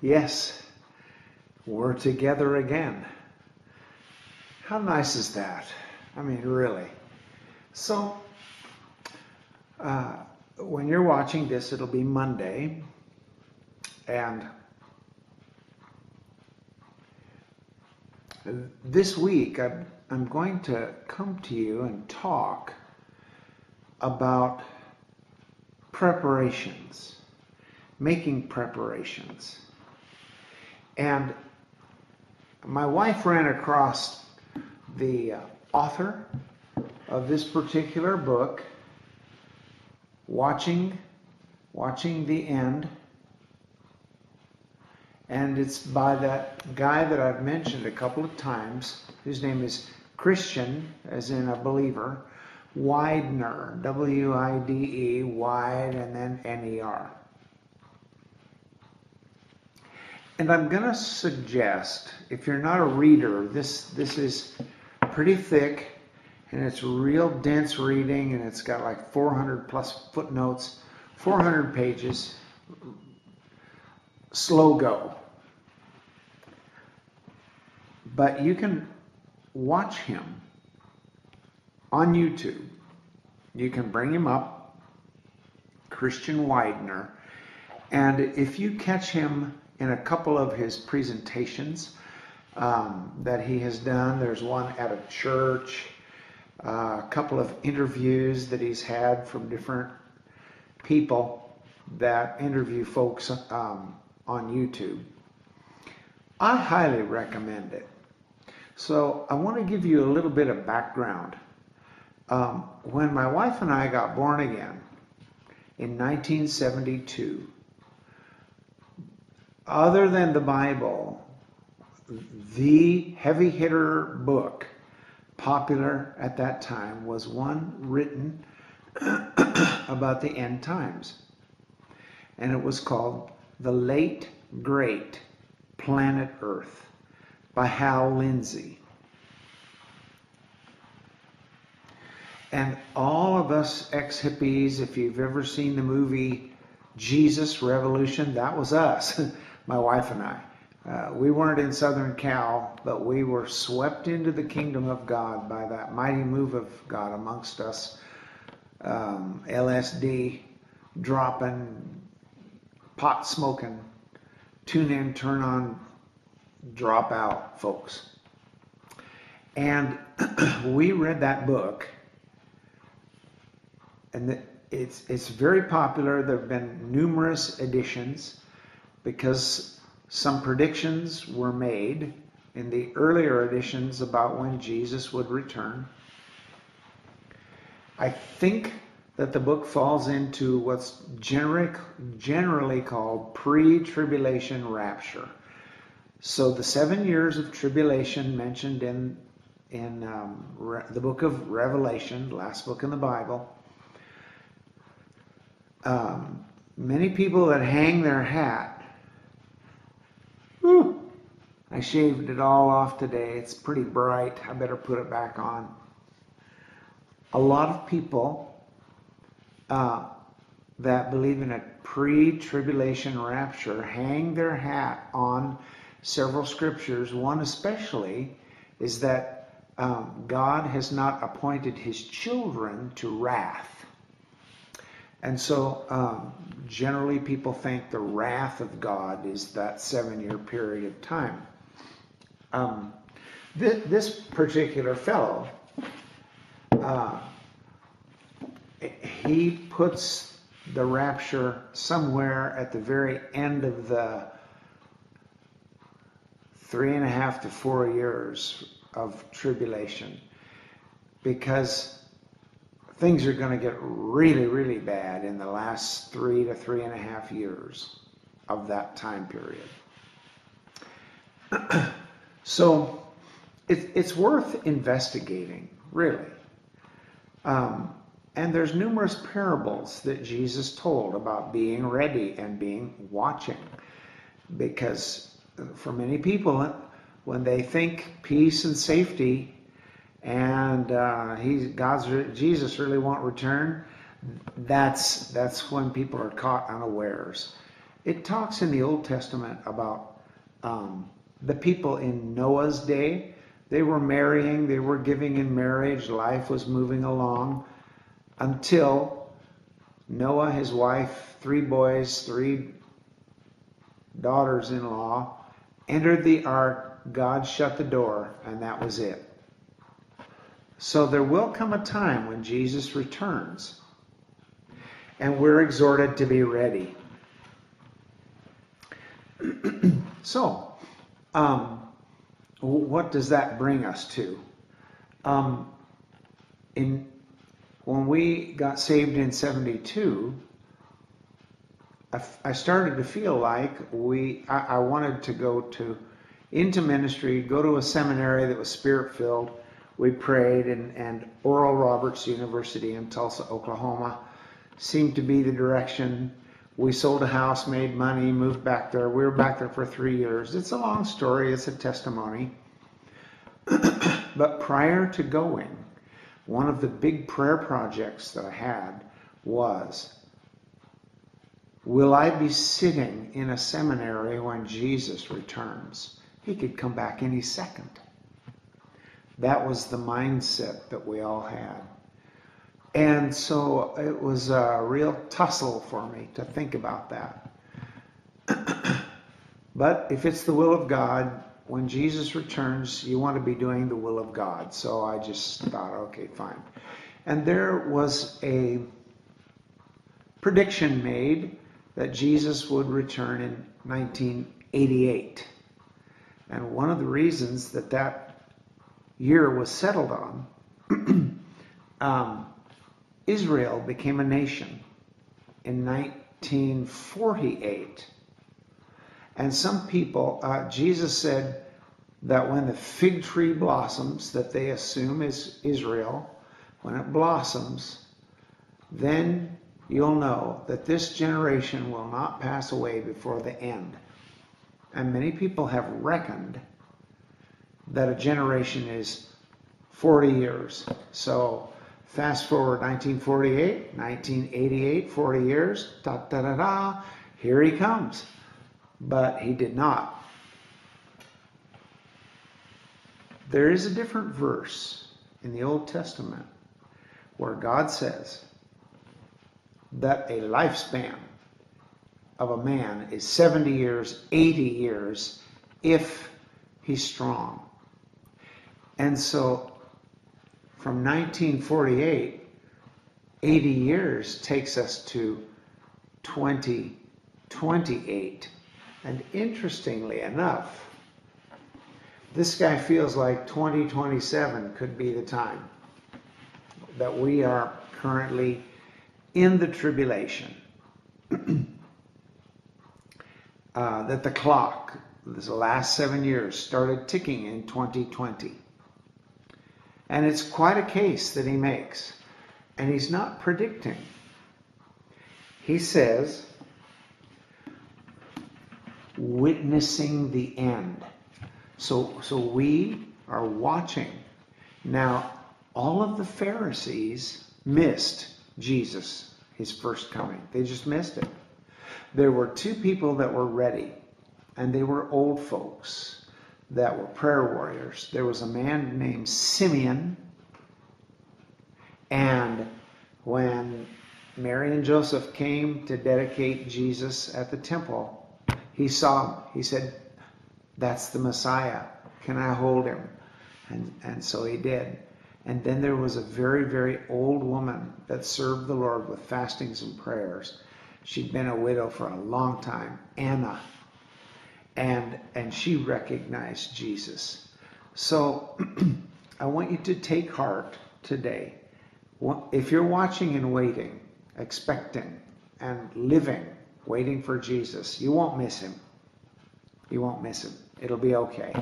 Yes, we're together again. How nice is that? I mean, really. So, when you're watching this, it'll be Monday. And this week, I'm going to come to you and talk about preparations, making preparations. And my wife ran across the author of this particular book, Watching the End. And it's by that guy that I've mentioned a couple of times, whose name is Christian, as in a believer, Widener, W-I-D-E, Wide, and then N-E-R. And I'm going to suggest, if you're not a reader, this is pretty thick, and it's real dense reading, and it's got like 400 plus footnotes, 400 pages, slow go. But you can watch him on YouTube. You can bring him up, Christian Widener, and if you catch him in a couple of his presentations that he has done, there's one at a church, a couple of interviews that he's had from different people that interview folks on YouTube. I highly recommend it. So I want to give you a little bit of background. When my wife and I got born again in 1972, other than the Bible, the heavy hitter book popular at that time was one written about the end times. And it was called The Late Great Planet Earth by Hal Lindsey. And all of us ex-hippies, if you've ever seen the movie Jesus Revolution, that was us, my wife and I. We weren't in Southern Cal, but we were swept into the kingdom of God by that mighty move of God amongst us. LSD dropping, pot smoking, tune in, turn on, drop out folks. And we read that book, and it's very popular. There have been numerous editions because some predictions were made in the earlier editions about when Jesus would return. I think that the book falls into what's generally called pre-tribulation rapture. So the 7 years of tribulation mentioned in the book of Revelation, last book in the Bible, many people that hang their hat, I shaved it all off today. It's pretty bright. I better put it back on. A lot of people that believe in a pre-tribulation rapture hang their hat on several scriptures. One especially is that God has not appointed his children to wrath. And so generally people think the wrath of God is that 7-year period of time. This particular fellow, he puts the rapture somewhere at the very end of the 3.5 to 4 years of tribulation, because things are going to get really, really bad in the last 3 to 3.5 years of that time period. So it's worth investigating, really. And there's numerous parables that Jesus told about being ready and being watching, because for many people, when they think peace and safety and Jesus really won't return, that's when people are caught unawares. It talks in the Old Testament about the people in Noah's day. They were marrying, they were giving in marriage, life was moving along until Noah, his wife, 3 boys, 3 daughters-in-law entered the ark. God shut the door, and that was it. So there will come a time when Jesus returns, and we're exhorted to be ready. So, what does that bring us to? When we got saved in 72, I started to feel like I wanted to go into ministry, go to a seminary that was spirit-filled. We prayed, and Oral Roberts University in Tulsa, Oklahoma seemed to be the direction. We sold a house, made money, moved back there. We were back there for 3 years. It's a long story. It's a testimony. But prior to going, one of the big prayer projects that I had was, will I be sitting in a seminary when Jesus returns? He could come back any second. That was the mindset that we all had. And so it was a real tussle for me to think about that. But if it's the will of God, when Jesus returns, you want to be doing the will of God. So I just thought, okay, fine. And there was a prediction made that Jesus would return in 1988. And one of the reasons that year was settled on, Israel became a nation in 1948. And some people, Jesus said that when the fig tree blossoms, that they assume is Israel, when it blossoms, then you'll know that this generation will not pass away before the end. And many people have reckoned that a generation is 40 years. So fast forward 1948, 1988, 40 years, da-da-da-da, here he comes. But he did not. There is a different verse in the Old Testament where God says that a lifespan of a man is 70 years, 80 years, if he's strong. And so from 1948, 80 years takes us to 2028. And interestingly enough, this guy feels like 2027 could be the time that we are currently in the tribulation. That the clock, the last 7 years, started ticking in 2020. And it's quite a case that he makes. And he's not predicting. He says, witnessing the end. So we are watching. Now, all of the Pharisees missed Jesus, his first coming. They just missed it. There were 2 people that were ready, and they were old folks that were prayer warriors. There was a man named Simeon, and when Mary and Joseph came to dedicate Jesus at the temple, he saw him. He said, that's the Messiah. Can I hold him? And so he did. And then there was a very, very old woman that served the Lord with fastings and prayers. She'd been a widow for a long time, Anna. And she recognized Jesus. So I want you to take heart today. If you're watching and waiting, expecting and living, waiting for Jesus, you won't miss him. You won't miss him. It'll be okay.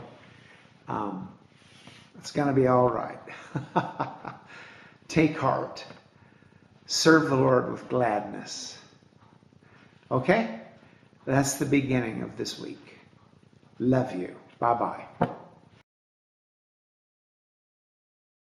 It's going to be all right. Take heart. Serve the Lord with gladness. Okay? That's the beginning of this week. Love you. Bye-bye.